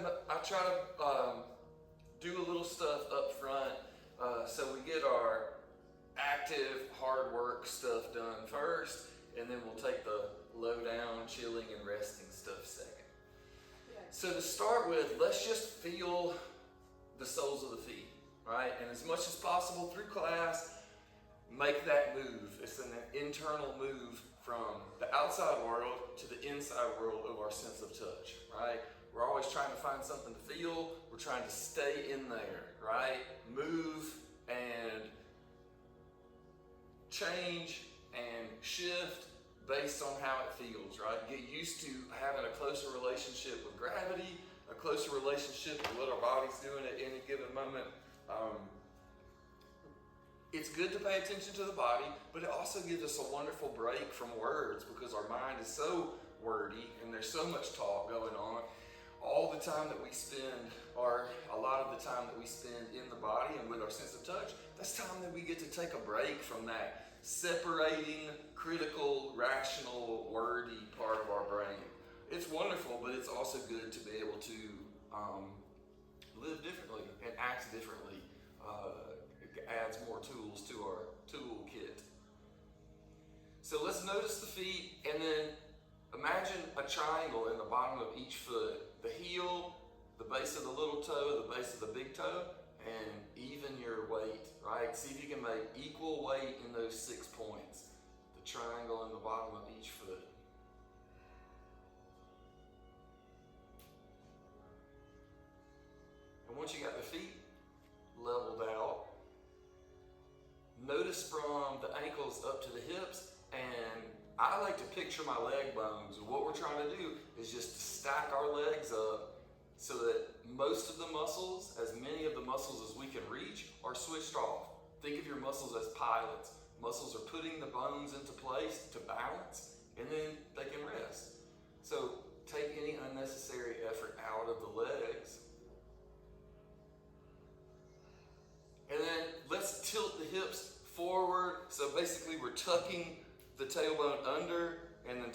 to do a little stuff up front, so we get our active, hard work stuff done first, and then we'll take the low down, chilling, and resting stuff second. Yeah. So to start with, let's just feel the soles of the feet, right? And as much as possible through class, make that move. It's an internal move from the outside world to the inside world of our sense of touch, right? We're always trying to find something to feel. We're trying to stay in there, right? Move and change and shift based on how it feels, right? Get used to having a closer relationship with gravity, a closer relationship with what our body's doing at any given moment. It's good to pay attention to the body, but it also gives us a wonderful break from words because our mind is so wordy and there's so much talk going on. All the time that we spend, or a lot of the time that we spend in the body and with our sense of touch, that's time that we get to take a break from that separating, critical, rational, wordy part of our brain. It's wonderful, but it's also good to be able to live differently and act differently. It adds more tools to our toolkit. So let's notice the feet, and then imagine a triangle in the bottom of each foot. The heel, the base of the little toe, the base of the big toe, and even your weight, right? See if you can make equal weight in those 6 points. The triangle in the bottom of each foot. And once you got the feet leveled out, notice from the ankles up to the hips, and I like to picture my leg bones. What we're trying to do is just stack our legs up so that most of the muscles, as many of the muscles as we can reach, are switched off. Think of your muscles as pilots. Muscles are putting the bones into place to balance, and then they can rest. So take any unnecessary effort out of the legs. And then let's tilt the hips forward. So basically we're tucking the tailbone under and then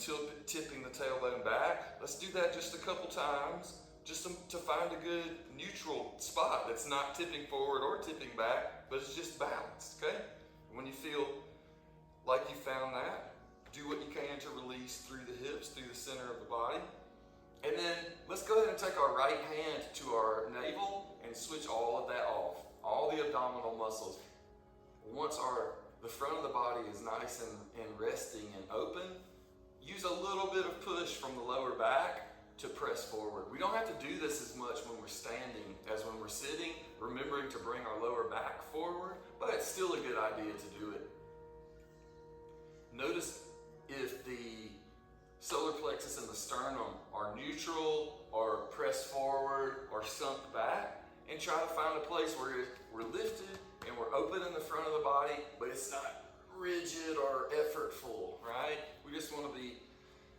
tipping the tailbone back. Let's do that just a couple times, just to find a good neutral spot that's not tipping forward or tipping back, but it's just balanced, okay? When you feel like you found that, do what you can to release through the hips, through the center of the body. And then let's go ahead and take our right hand to our navel and switch all of that off, all the abdominal muscles. Once the front of the body is nice and resting and open, use a little bit of push from the lower back to press forward. We don't have to do this as much when we're standing as when we're sitting, remembering to bring our lower back forward, but it's still a good idea to do it. Notice if the solar plexus and the sternum are neutral or pressed forward or sunk back, and try to find a place where we're lifted and we're open in the front of the body, but it's not rigid or effortful, right? We just want to be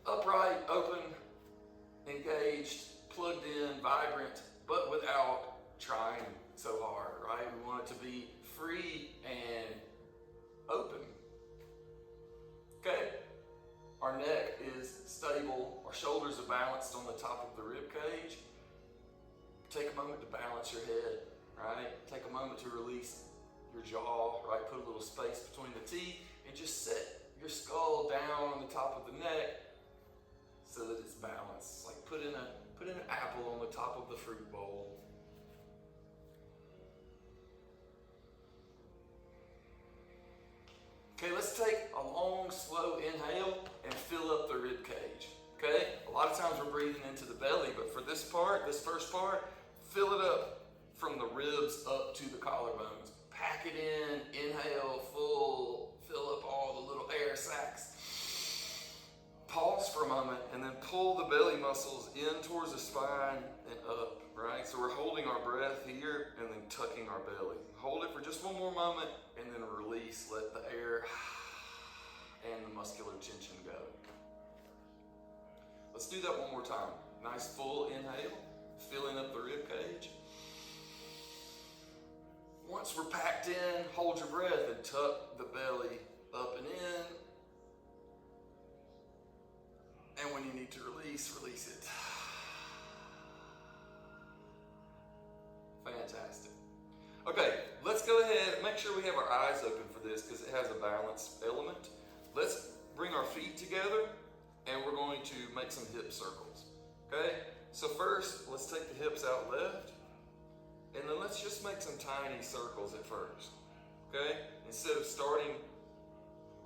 upright, open, engaged, plugged in, vibrant, but without trying so hard, right? We want it to be free and open. Okay? Our neck is stable, our shoulders are balanced on the top of the rib cage. Take a moment to balance your head, right? Take a moment to release your jaw, right? Put a little space between the teeth and just set your skull down on the top of the neck so that it's balanced. Like put in an apple on the top of the fruit bowl. Okay, let's take a long, slow inhale and fill up the rib cage. Okay? A lot of times we're breathing into the belly, but for this first part, fill it up from the ribs up to the collarbones. Pack it in, inhale, full, fill up all the little air sacs. Pause for a moment and then pull the belly muscles in towards the spine and up, right? So we're holding our breath here and then tucking our belly. Hold it for just one more moment and then release. Let the air and the muscular tension go. Let's do that one more time. Nice full inhale, filling up the rib cage. Once we're packed in, hold your breath and tuck the belly up and in. And when you need to release, release it. sure we have our eyes open for this because it has a balance element. Let's bring our feet together and we're going to make some hip circles. Okay? So first, let's take the hips out left, and then let's just make some tiny circles at first. Okay? Instead of starting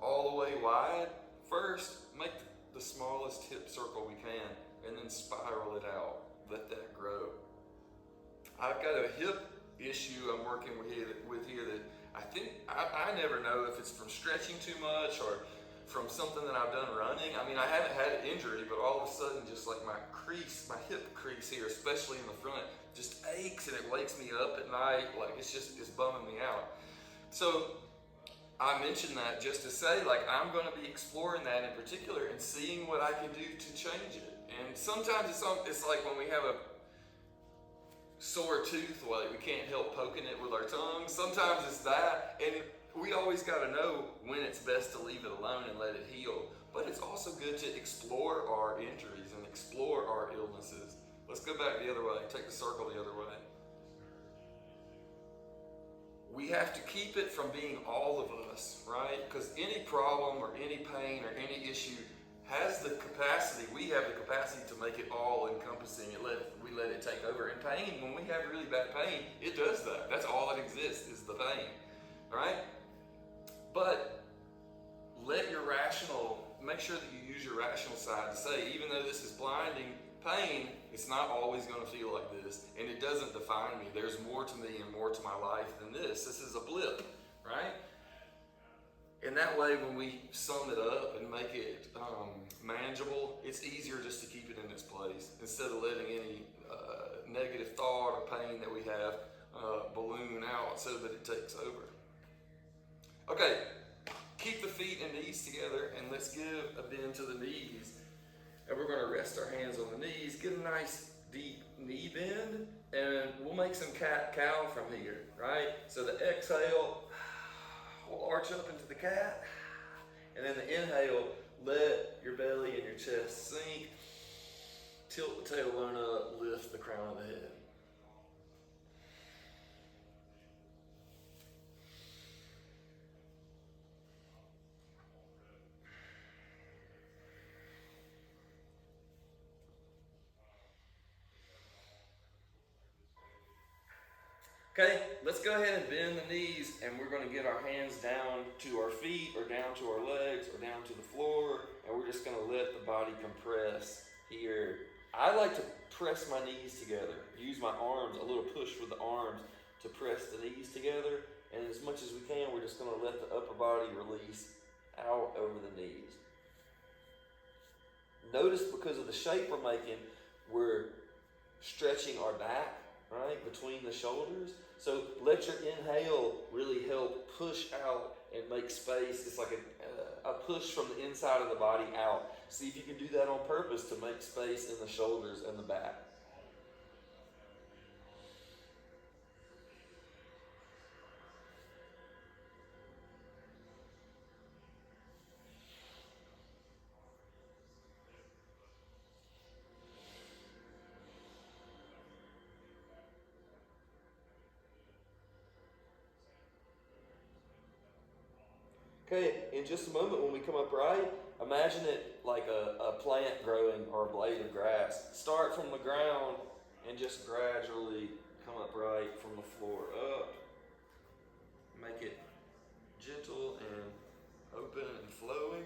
all the way wide, first make the smallest hip circle we can and then spiral it out. Let that grow. I've got a hip issue I'm working with here that I think, I never know if it's from stretching too much or from something that I've done running. I mean, I haven't had an injury, but all of a sudden just like my hip crease here, especially in the front, just aches and it wakes me up at night. Like it's bumming me out. So I mentioned that just to say, like, I'm going to be exploring that in particular and seeing what I can do to change it. And sometimes it's like when we have a sore tooth, like we can't help poking it with our tongue. Sometimes it's that, and we always got to know when it's best to leave it alone and let it heal. But it's also good to explore our injuries and explore our illnesses. Let's go back the other way. Take the circle the other way. We have to keep it from being all of us, right? Because any problem or any pain or any issue has the capacity, we have the capacity to make it all encompassing. We let it take over. And pain, when we have really bad pain, it does that. That's all that exists is the pain, right? But make sure that you use your rational side to say, even though this is blinding pain, it's not always going to feel like this, and it doesn't define me. There's more to me and more to my life than this. This is a blip, right? And that way, when we sum it up and make it manageable, it's easier just to keep it in its place instead of letting any negative thought or pain that we have balloon out so that it takes over. Okay, keep the feet and knees together, and let's give a bend to the knees. And we're going to rest our hands on the knees, get a nice deep knee bend, and we'll make some cat-cow from here, right? So the exhale, we'll arch up into the cat, and then the inhale, let your belly and your chest sink, tilt the tailbone up, lift the crown of the head. Okay, let's go ahead and bend the knees, and we're going to get our hands down to our feet or down to our legs or down to the floor, and we're just going to let the body compress here. I like to press my knees together, use my arms, a little push with the arms to press the knees together, and as much as we can, we're just going to let the upper body release out over the knees. Notice because of the shape we're making, we're stretching our back, right, between the shoulders. So let your inhale really help push out and make space. It's like a push from the inside of the body out. See if you can do that on purpose to make space in the shoulders and the back. Okay, in just a moment when we come upright, imagine it like a plant growing or a blade of grass. Start from the ground and just gradually come upright from the floor up. Make it gentle and open and flowing.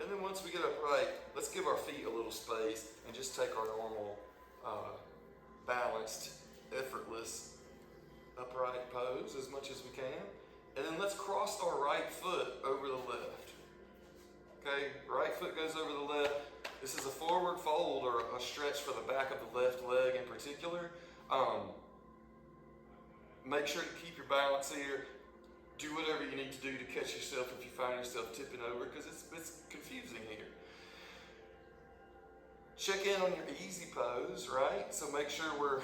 And then once we get upright, let's give our feet a little space and just take our normal, balanced, effortless upright pose as much as we can. And then let's cross our right foot over the left. Okay, right foot goes over the left. This is a forward fold or a stretch for the back of the left leg in particular. Make sure to keep your balance here. Do whatever you need to do to catch yourself if you find yourself tipping over, because it's confusing here. Check in on your easy pose, right? So make sure we're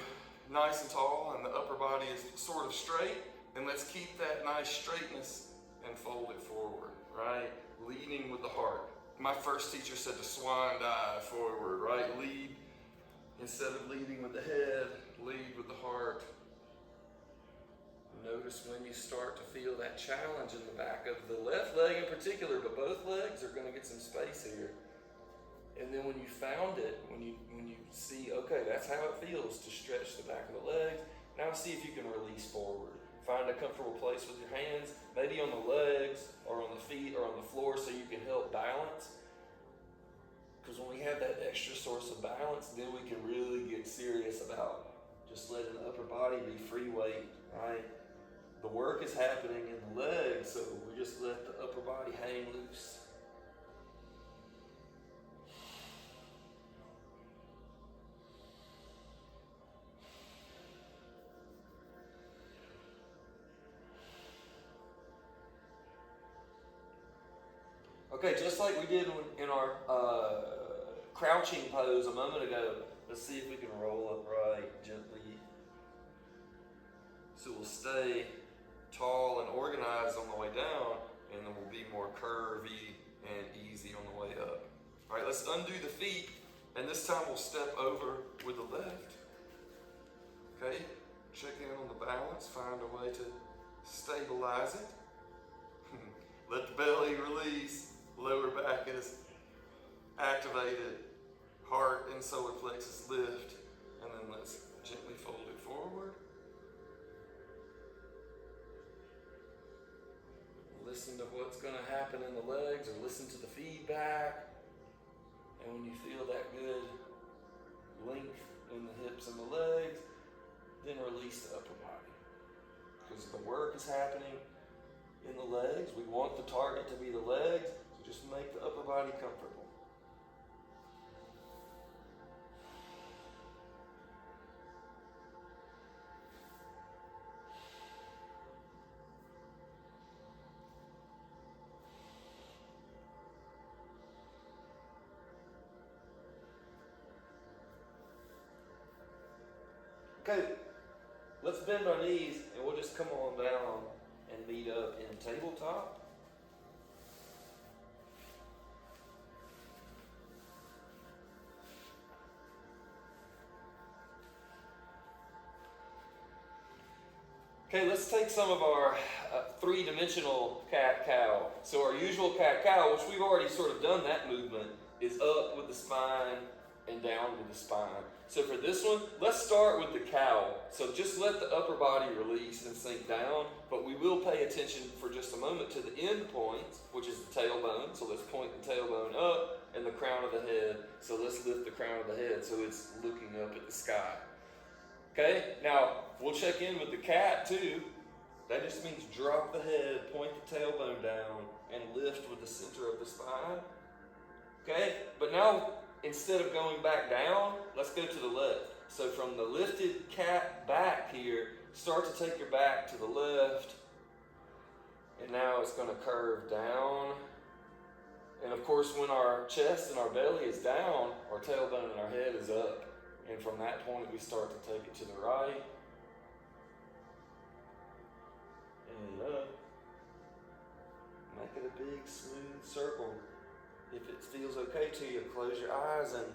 nice and tall and the upper body is sort of straight, and let's keep that nice straightness and fold it forward, right? Leading with the heart. My first teacher said to swan dive forward, right? Lead Instead of leading with the head, lead with the heart. Notice when you start to feel that challenge in the back of the left leg in particular, but both legs are going to get some space here. And then when you found it, when you see, okay, that's how it feels to stretch the back of the legs, now see if you can release forward. Find a comfortable place with your hands, maybe on the legs or on the feet or on the floor so you can help balance. Because when we have that extra source of balance, then we can really get serious about just letting the upper body be free weight, right? The work is happening in the legs, so we just let the upper body hang loose. Okay, just like we did in our crouching pose a moment ago, let's see if we can roll upright gently. So we'll stay tall and organized on the way down, and then we'll be more curvy and easy on the way up. All right, let's undo the feet, and this time we'll step over with the left. Okay, check in on the balance, find a way to stabilize it. Let the belly release, lower back is activated, heart and solar plexus lift, and then let's gently fold it forward. Listen to what's going to happen in the legs, or listen to the feedback. And when you feel that good length in the hips and the legs, then release the upper body. Because the work is happening in the legs. We want the target to be the legs, so just make the upper body comfortable. Okay, let's bend our knees and we'll just come on down and meet up in tabletop. Okay, let's take some of our three-dimensional cat-cow. So our usual cat-cow, which we've already sort of done that movement, is up with the spine and down with the spine. So for this one, let's start with the cow. So just let the upper body release and sink down, but we will pay attention for just a moment to the end point, which is the tailbone. So let's point the tailbone up and the crown of the head. So let's lift the crown of the head so it's looking up at the sky. Okay, now we'll check in with the cat too. That just means drop the head, point the tailbone down, and lift with the center of the spine. Okay, but now instead of going back down, let's go to the left. So from the lifted cat back here, start to take your back to the left. And now it's going to curve down. And of course, when our chest and our belly is down, our tailbone and our head is up. And from that point, we start to take it to the right. And up. Make it a big, smooth circle. If it feels okay to you, close your eyes and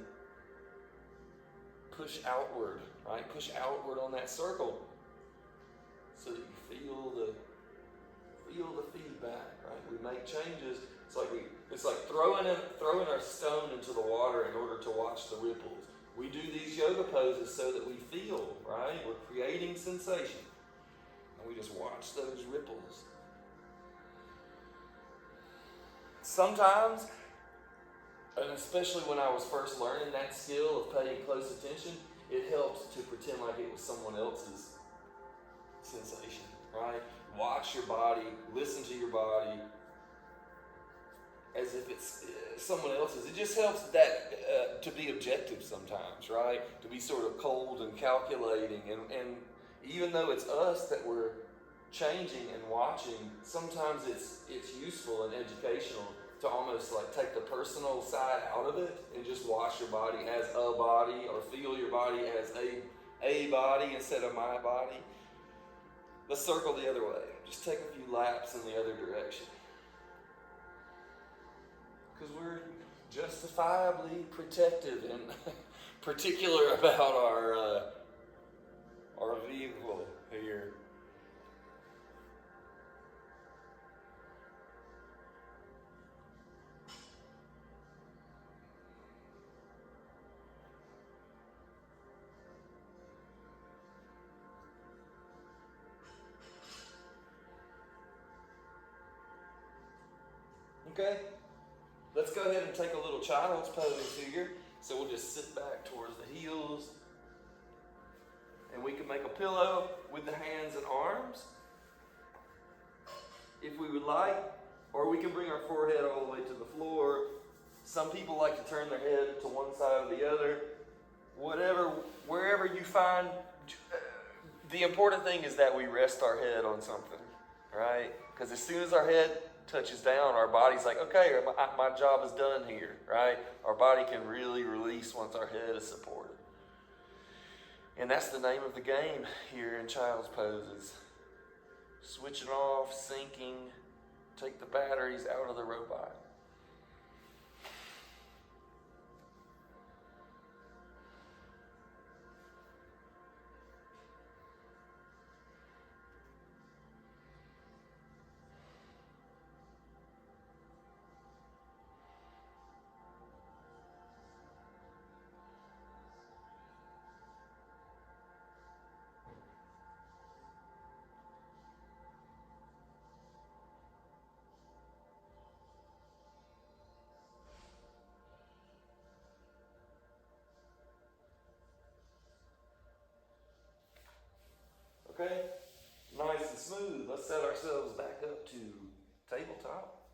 push outward, right? Push outward on that circle so that you feel the feedback, right? We make changes. It's like throwing our stone into the water in order to watch the ripples. We do these yoga poses so that we feel, right? We're creating sensation. And we just watch those ripples. Sometimes, and especially when I was first learning that skill of paying close attention, it helps to pretend like it was someone else's sensation, right? Watch your body, listen to your body as if it's someone else's. It just helps that to be objective sometimes, right? To be sort of cold and calculating. And even though it's us that we're changing and watching, sometimes it's useful and educational to almost like take the personal side out of it and just watch your body as a body, or feel your body as a body instead of my body. Let's circle the other way. Just take a few laps in the other direction. Because we're justifiably protective and particular about our vehicle here. Okay, let's go ahead and take a little child's pose here. So we'll just sit back towards the heels, and we can make a pillow with the hands and arms if we would like, or we can bring our forehead all the way to the floor. Some people like to turn their head to one side or the other. Wherever you find, the important thing is that we rest our head on something, right? Because as soon as our head touches down, our body's like, okay, my job is done here, right? Our body can really release once our head is supported. And that's the name of the game here in child's poses. Switching off, sinking, take the batteries out of the robot. Okay, nice and smooth. Let's set ourselves back up to tabletop.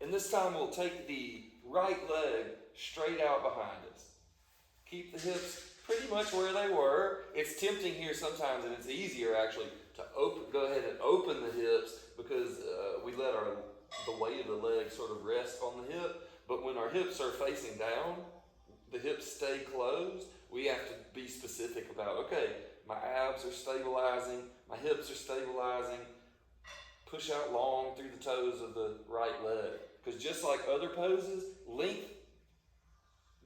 And this time we'll take the right leg straight out behind us. Keep the hips pretty much where they were. It's tempting here sometimes, and it's easier actually to go ahead and open the hips because we let the weight of the leg sort of rest on the hip. But when our hips are facing down, the hips stay closed. We have to be specific about, okay, my abs are stabilizing, my hips are stabilizing. Push out long through the toes of the right leg. Because just like other poses, length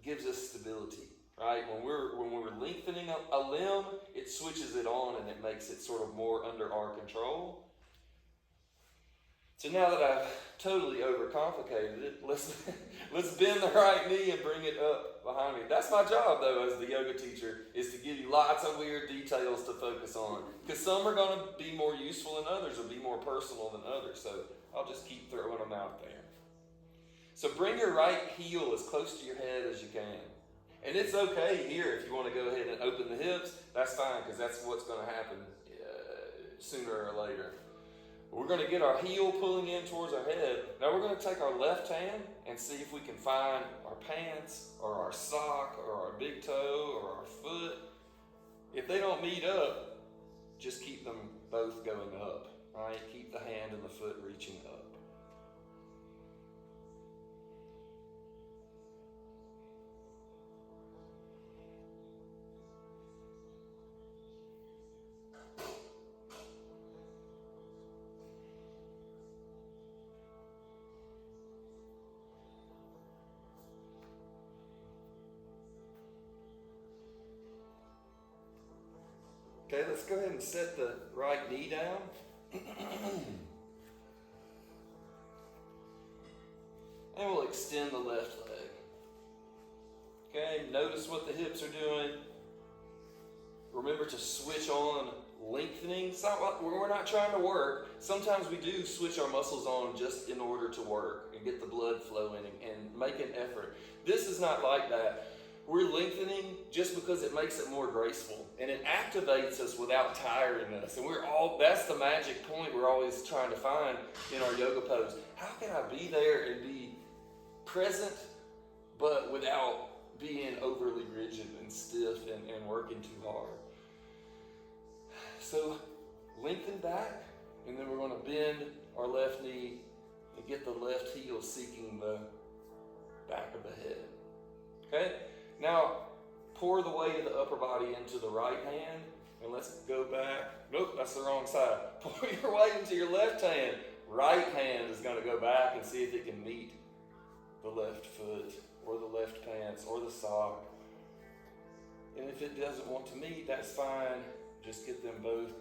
gives us stability, right? When we're lengthening a limb, it switches it on and it makes it sort of more under our control. So now that I've totally overcomplicated it, let's bend the right knee and bring it up behind me. That's my job, though, as the yoga teacher, is to give you lots of weird details to focus on. Because some are going to be more useful than others, or be more personal than others. So I'll just keep throwing them out there. So bring your right heel as close to your head as you can. And it's okay here if you want to go ahead and open the hips. That's fine, because that's what's going to happen sooner or later. We're going to get our heel pulling in towards our head. Now we're going to take our left hand and see if we can find our pants or our sock or our big toe or our foot. If they don't meet up, just keep them both going up, right? Keep the hand and the foot reaching up. Okay, let's go ahead and set the right knee down. And we'll extend the left leg. Okay, notice what the hips are doing. Remember to switch on lengthening. It's not like we're not trying to work. Sometimes we do switch our muscles on just in order to work and get the blood flowing and make an effort. This is not like that. We're lengthening just because it makes it more graceful and it activates us without tiring us. And that's the magic point we're always trying to find in our yoga pose. How can I be there and be present, but without being overly rigid and stiff and working too hard? So lengthen back, and then we're going to bend our left knee and get the left heel seeking the back of the head. Okay? Now, pour the weight of the upper body into the right hand, and let's go back. Nope, that's the wrong side. Pour your weight into your left hand. right hand is going to go back and see if it can meet the left foot or the left pants or the sock. And if it doesn't want to meet, that's fine. Just get them both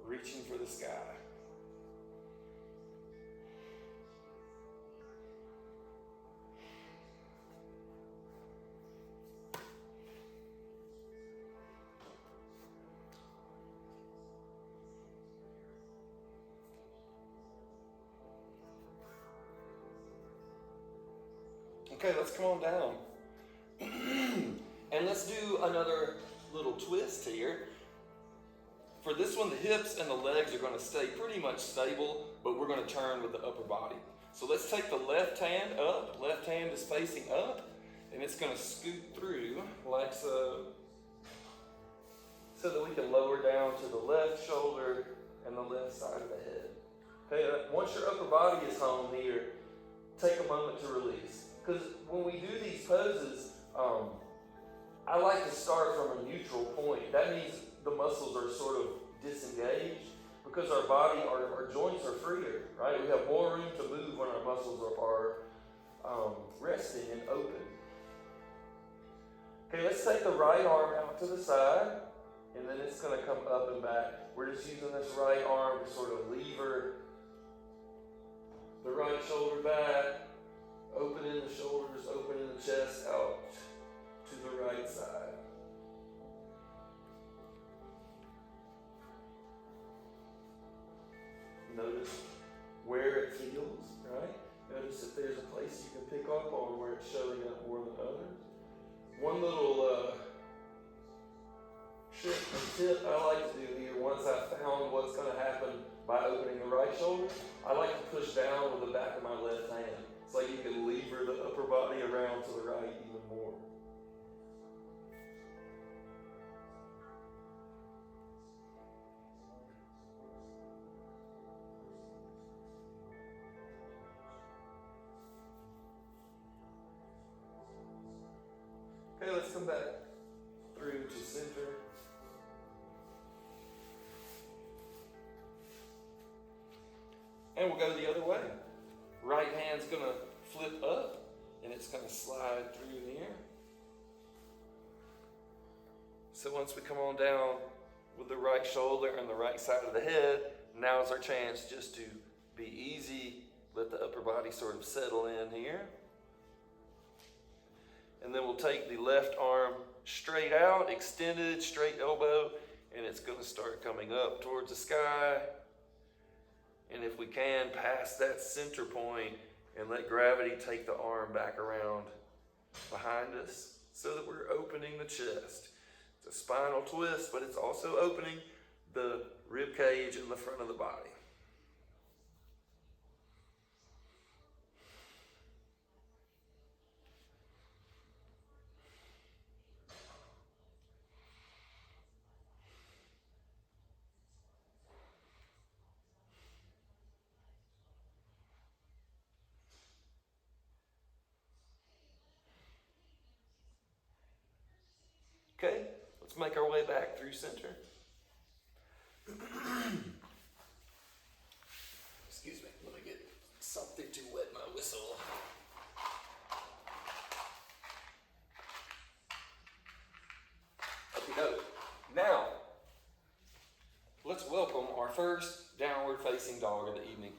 reaching for the sky. Okay, let's come on down. And let's do another little twist here. For this one, the hips and the legs are going to stay pretty much stable, but we're going to turn with the upper body. So let's take the left hand up. Left hand is facing up, and it's going to scoot through like so, so that we can lower down to the left shoulder and the left side of the head. Okay, once your upper body is home here, take a moment to release. Because when we do these poses, I like to start from a neutral point. That means the muscles are sort of disengaged because our body, our joints are freer, right? We have more room to move when our muscles are resting and open. Okay, let's take the right arm out to the side, and then it's going to come up and back. We're just using this right arm to sort of lever the right shoulder back, opening the shoulders, opening the chest out to the right side. Notice where it feels, right? Notice if there's a place you can pick up on where it's showing up more than others. One little trick and tip I like to do here, once I've found what's going to happen by opening the right shoulder, I like to push down with the back of my left hand. It's like you can lever the upper body around to the right even more. Okay, let's come back through to center. And we'll go the other way. Right hand's going to flip up, and it's going to slide through here. So once we come on down with the right shoulder and the right side of the head, now is our chance just to be easy, let the upper body sort of settle in here. And then we'll take the left arm straight out, extended, straight elbow, and it's going to start coming up towards the sky. And if we can, pass that center point and let gravity take the arm back around behind us so that we're opening the chest. It's a spinal twist, but it's also opening the rib cage in the front of the body. Okay, let's make our way back through center. Excuse me, let me get something to wet my whistle. Okay, no. Now, let's welcome our first downward facing dog of the evening.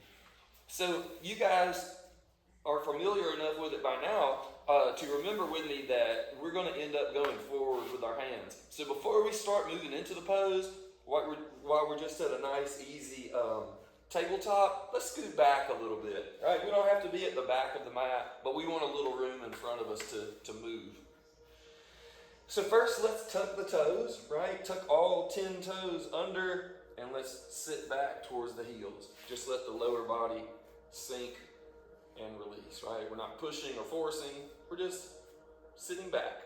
So you guys are familiar enough with it by now to remember with me that we're going to end up going forward with our hands. So before we start moving into the pose, while we're just at a nice, easy tabletop, let's scoot back a little bit. Right? We don't have to be at the back of the mat, but we want a little room in front of us to move. So first, let's tuck the toes, right? Tuck all 10 toes under, and let's sit back towards the heels. Just let the lower body sink and release, right? We're not pushing or forcing, we're just sitting back.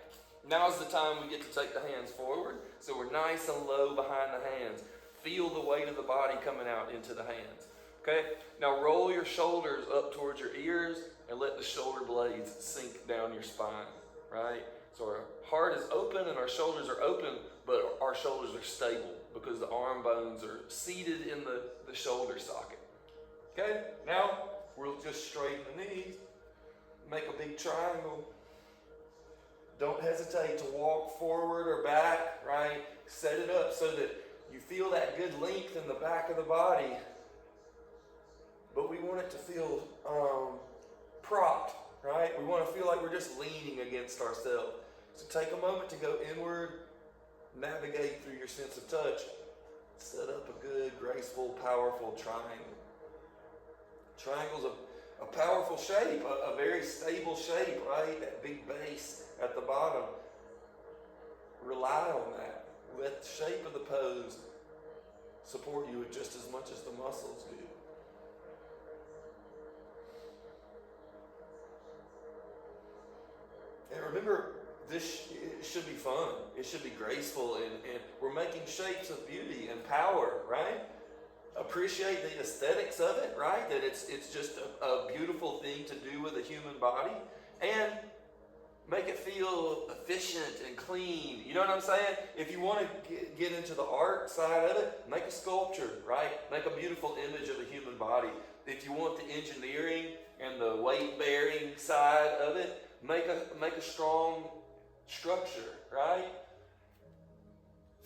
Now's the time we get to take the hands forward, so we're nice and low behind the hands. Feel the weight of the body coming out into the hands, okay? Now roll your shoulders up towards your ears and let the shoulder blades sink down your spine, right? So our heart is open and our shoulders are open, but our shoulders are stable because the arm bones are seated in the shoulder socket. Okay, now we'll just straighten the knees, make a big triangle. Don't hesitate to walk forward or back, right? Set it up so that you feel that good length in the back of the body, but we want it to feel propped, right? We want to feel like we're just leaning against ourselves. So take a moment to go inward, navigate through your sense of touch, set up a good, graceful, powerful triangle. Triangle's a powerful shape, a very stable shape, right? That big base at the bottom. Rely on that. Let the shape of the pose support you just as much as the muscles do. And remember, it should be fun. It should be graceful, and we're making shapes of beauty and power, right? Appreciate the aesthetics of it, right? That it's just a beautiful thing to do with a human body, and make it feel efficient and clean. You know what I'm saying? If you want to get into the art side of it, make a sculpture, right? Make a beautiful image of a human body. If you want the engineering and the weight-bearing side of it, make a strong structure, right?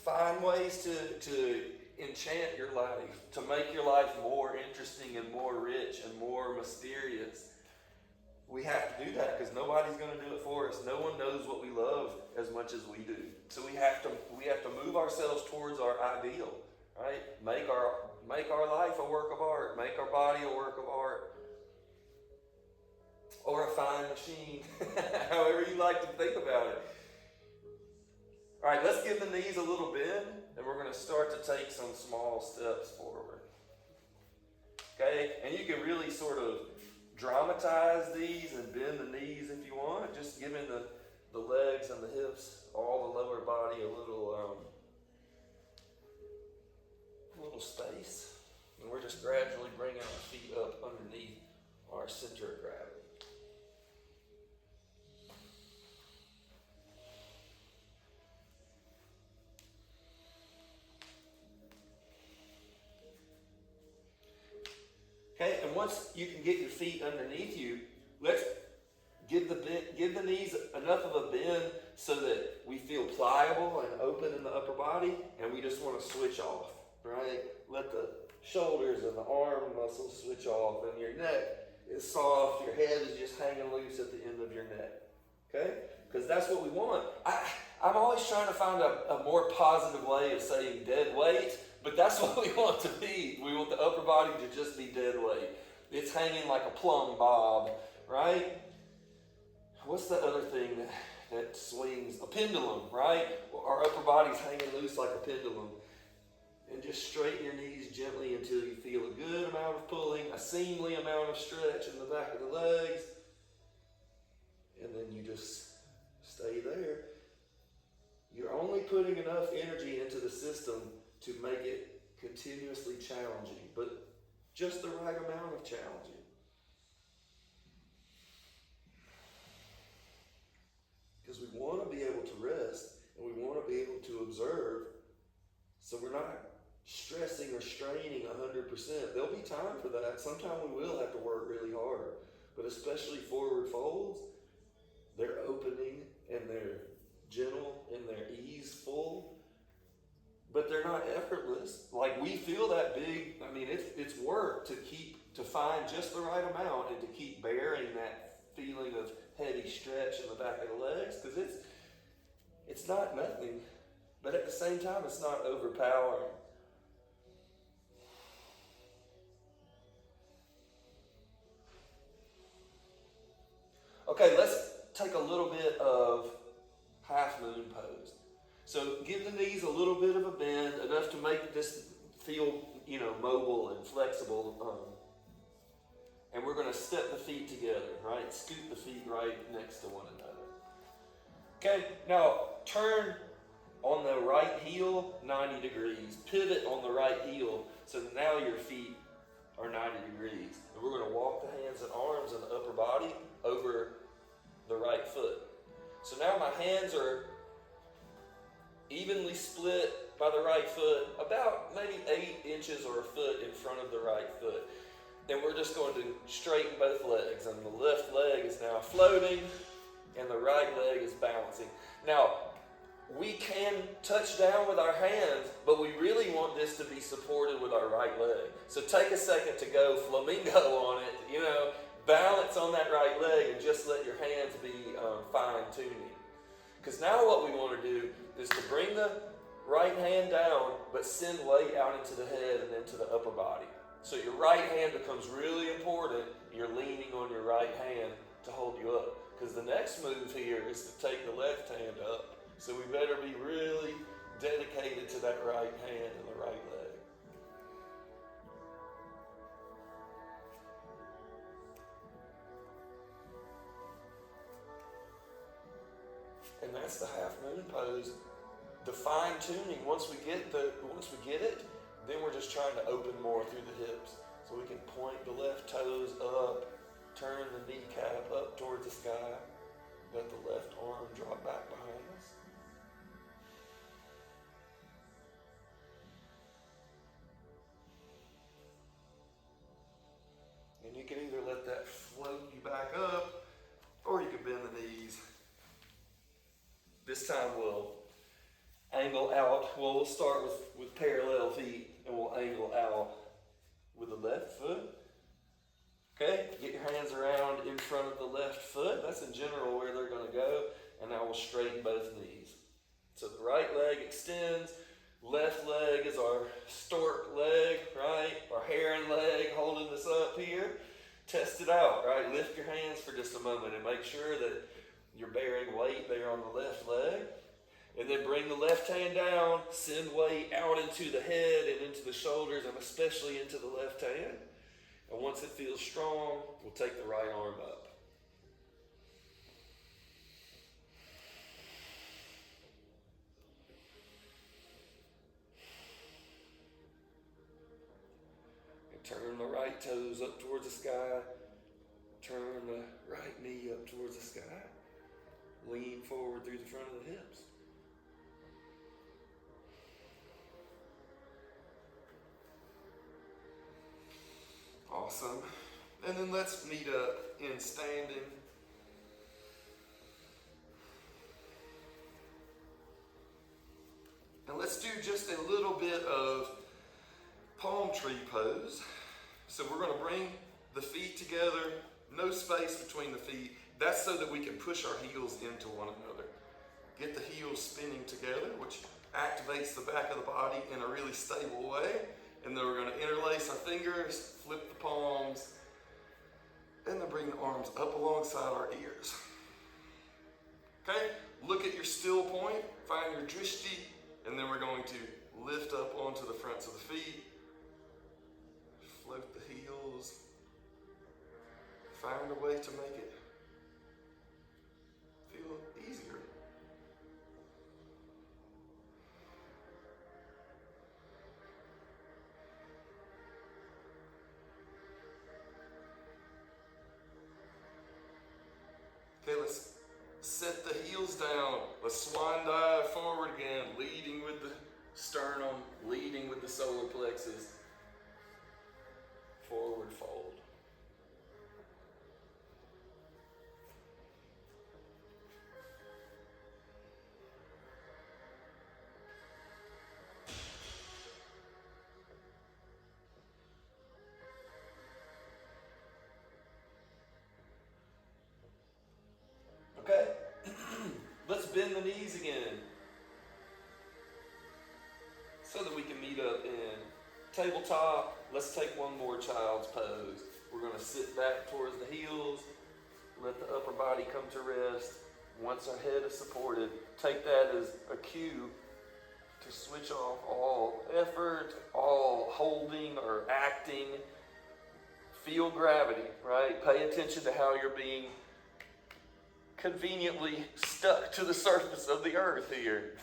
Find ways to enchant your life, to make your life more interesting and more rich and more mysterious. We have to do that because nobody's going to do it for us. No one knows what we love as much as we do. So we have to move ourselves towards our ideal, right? Make our life a work of art. Make our body a work of art. Or a fine machine, however you like to think about it. All right, let's give the knees a little bend, and we're going to start to take some small steps forward. Okay, and you can really sort of dramatize these and bend the knees if you want, just giving the legs and the hips, all the lower body a little space. And we're just gradually bringing our feet up underneath our center of gravity. Okay, and once you can get your feet underneath you, let's give the knees enough of a bend so that we feel pliable and open in the upper body, and we just want to switch off, right? Let the shoulders and the arm muscles switch off, and your neck is soft, your head is just hanging loose at the end of your neck, okay? Because that's what we want. I'm always trying to find a more positive way of saying dead weight, but that's what we want to be. We want the upper body to just be dead weight. It's hanging like a plumb bob, right? What's the other thing that swings? A pendulum, right? Our upper body's hanging loose like a pendulum. And just straighten your knees gently until you feel a good amount of pulling, a seemly amount of stretch in the back of the legs. And then you just stay there. You're only putting enough energy into the system to make it continuously challenging, but just the right amount of challenging. Because we want to be able to rest, and we want to be able to observe, so we're not stressing or straining 100%. There'll be time for that. Sometimes we will have to work really hard, but especially forward folds, they're opening and they're gentle and they're easeful, but they're not effortless. Like, we feel that big. I mean, it's work to find just the right amount and to keep bearing that feeling of heavy stretch in the back of the legs, because it's not nothing, but at the same time, it's not overpowering. Okay, let's take a little bit of half moon pose. So give the knees a little bit of a bend, enough to make this feel, mobile and flexible. And we're going to step the feet together, right? Scoot the feet right next to one another. Okay, now turn on the right heel 90 degrees. Pivot on the right heel, so now your feet are 90 degrees. And we're going to walk the hands and arms and the upper body over the right foot. So now my hands are evenly split by the right foot, about maybe 8 inches or a foot in front of the right foot. And we're just going to straighten both legs. And the left leg is now floating, and the right leg is balancing. Now, we can touch down with our hands, but we really want this to be supported with our right leg. So take a second to go flamingo on it, balance on that right leg and just let your hands be fine-tuning. Because now what we want to do is to bring the right hand down, but send weight out into the head and into the upper body. So your right hand becomes really important. You're leaning on your right hand to hold you up. Because the next move here is to take the left hand up. So we better be really dedicated to that right hand and the right leg. And that's the half moon pose. The fine tuning, once we get it, then we're just trying to open more through the hips. So we can point the left toes up, turn the kneecap up towards the sky, let the left arm drop back behind us. And you can either let that float you back up, or you can bend the knees. This time we'll angle out. Well, we'll start with parallel feet, and we'll angle out with the left foot. Okay, get your hands around in front of the left foot. That's in general where they're going to go. And now we'll straighten both knees. So the right leg extends. Left leg is our stork leg, right? Our heron leg holding this up here. Test it out, right? Lift your hands for just a moment and make sure that you're bearing weight there on the left leg. And then bring the left hand down, send weight out into the head and into the shoulders, and especially into the left hand. And once it feels strong, we'll take the right arm up. And turn the right toes up towards the sky. Turn the right knee up towards the sky. Lean forward through the front of the hips. Awesome. And then let's meet up in standing. And let's do just a little bit of palm tree pose. So we're going to bring the feet together, no space between the feet. That's so that we can push our heels into one another. Get the heels spinning together, which activates the back of the body in a really stable way. And then we're going to interlace our fingers, flip the palms, and then bring the arms up alongside our ears. Okay, look at your still point, find your drishti, and then we're going to lift up onto the fronts of the feet, float the heels, find a way to make it feel easier. Okay, let's set the heels down. Let's swan dive forward again, leading with the sternum, leading with the solar plexus. Forward fold. Okay, let's bend the knees again so that we can meet up in tabletop. Let's take one more child's pose. We're going to sit back towards the heels, let the upper body come to rest. Once our head is supported, take that as a cue to switch off all effort, all holding or acting. Feel gravity, right? Pay attention to how you're being conveniently stuck to the surface of the earth here.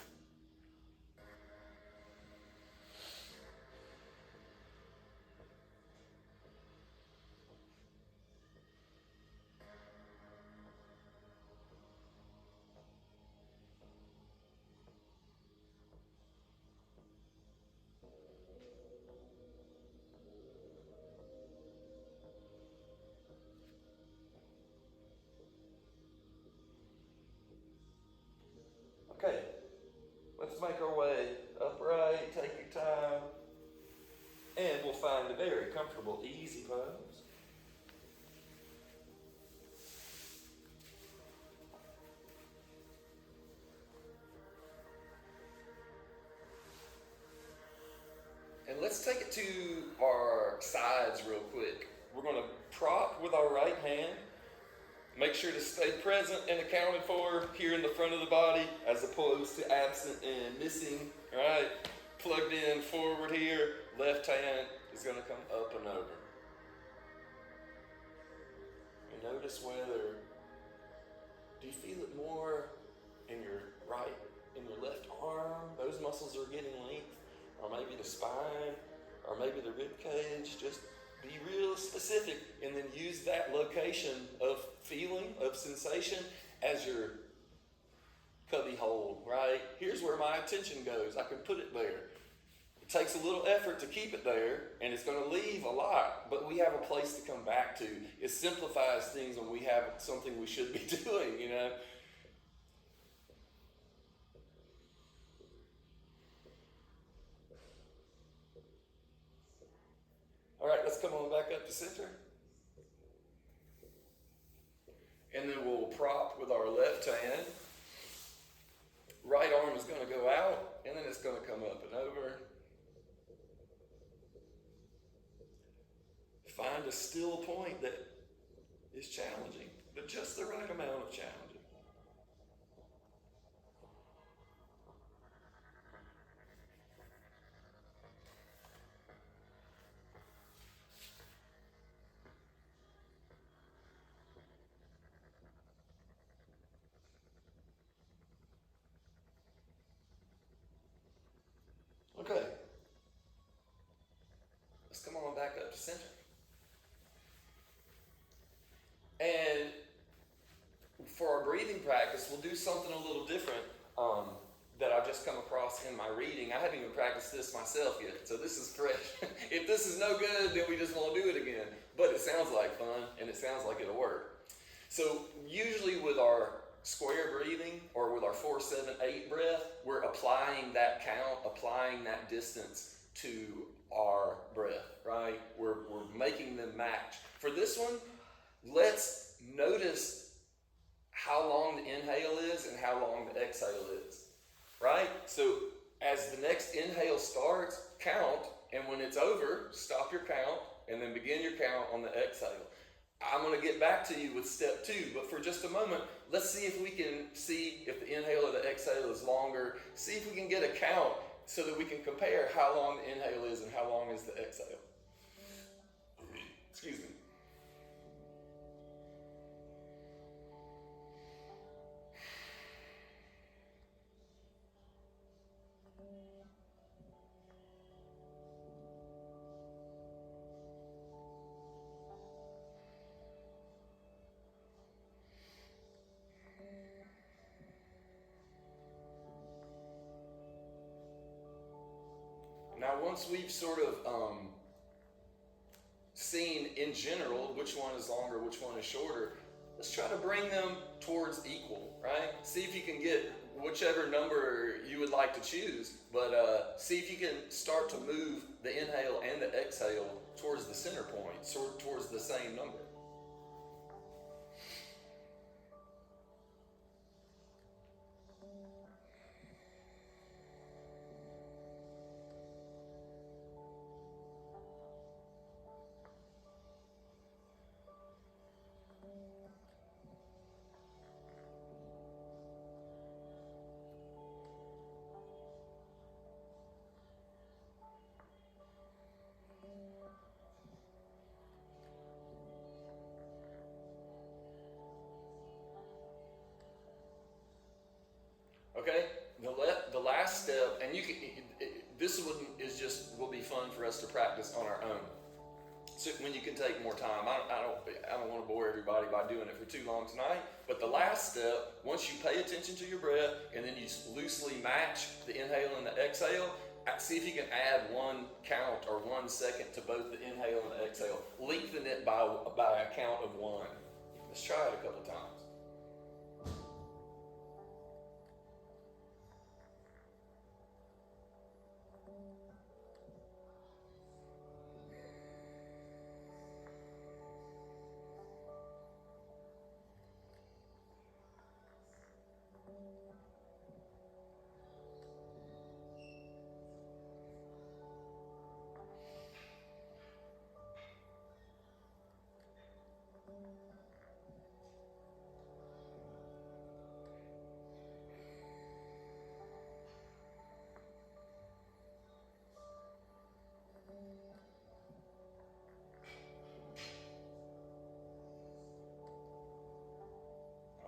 let's make our way upright. Take your time. And we'll find a very comfortable, easy pose. And let's take it to our sides real quick. We're going to prop with our right hand. Make sure to stay present and accounted for here in the front of the body as opposed to absent and missing. All right? Plugged in forward here. Left hand is going to come up and over. And notice whether, do you feel it more in your right, in your left arm? Those muscles are getting length. Or maybe the spine, or maybe the rib cage. Just be real specific and then use that location of feeling, of sensation as your cubby hole, right? Here's where my attention goes. I can put it there. It takes a little effort to keep it there, and it's going to leave a lot, but we have a place to come back to. It simplifies things when we have something we should be doing, you know? All right, let's come on back up to center. And then we'll prop with our left hand. Right arm is going to go out, and then it's going to come up and over. Find a still point that is challenging, but just the right amount of challenging. Okay. Let's come on back up to center. And for our breathing practice, we'll do something a little different that I've just come across in my reading. I haven't even practiced this myself yet, so this is fresh. If this is no good, then we just won't do it again. But it sounds like fun, and it sounds like it'll work. So usually with our square breathing or with our 4-7-8 breath, we're applying that count, applying that distance to our breath, right? We're making them match. For this one, let's notice how long the inhale is and how long the exhale is, right? So as the next inhale starts, count, and when it's over, stop your count, and then begin your count on the exhale. I'm going to get back to you with step 2, but for just a moment, let's see if we can see if the inhale or the exhale is longer. See if we can get a count so that we can compare how long the inhale is and how long is the exhale. Excuse me. Now, once we've sort of seen in general which one is longer, which one is shorter, let's try to bring them towards equal, right? See if you can get whichever number you would like to choose, but see if you can start to move the inhale and the exhale towards the center point, towards the same number. Okay, the last step, and you can. This one will be fun for us to practice on our own. So when you can take more time, I don't want to bore everybody by doing it for too long tonight. But the last step, once you pay attention to your breath, and then you loosely match the inhale and the exhale, see if you can add one count or 1 second to both the inhale and the exhale. Lengthen it by a count of 1. Let's try it a couple times.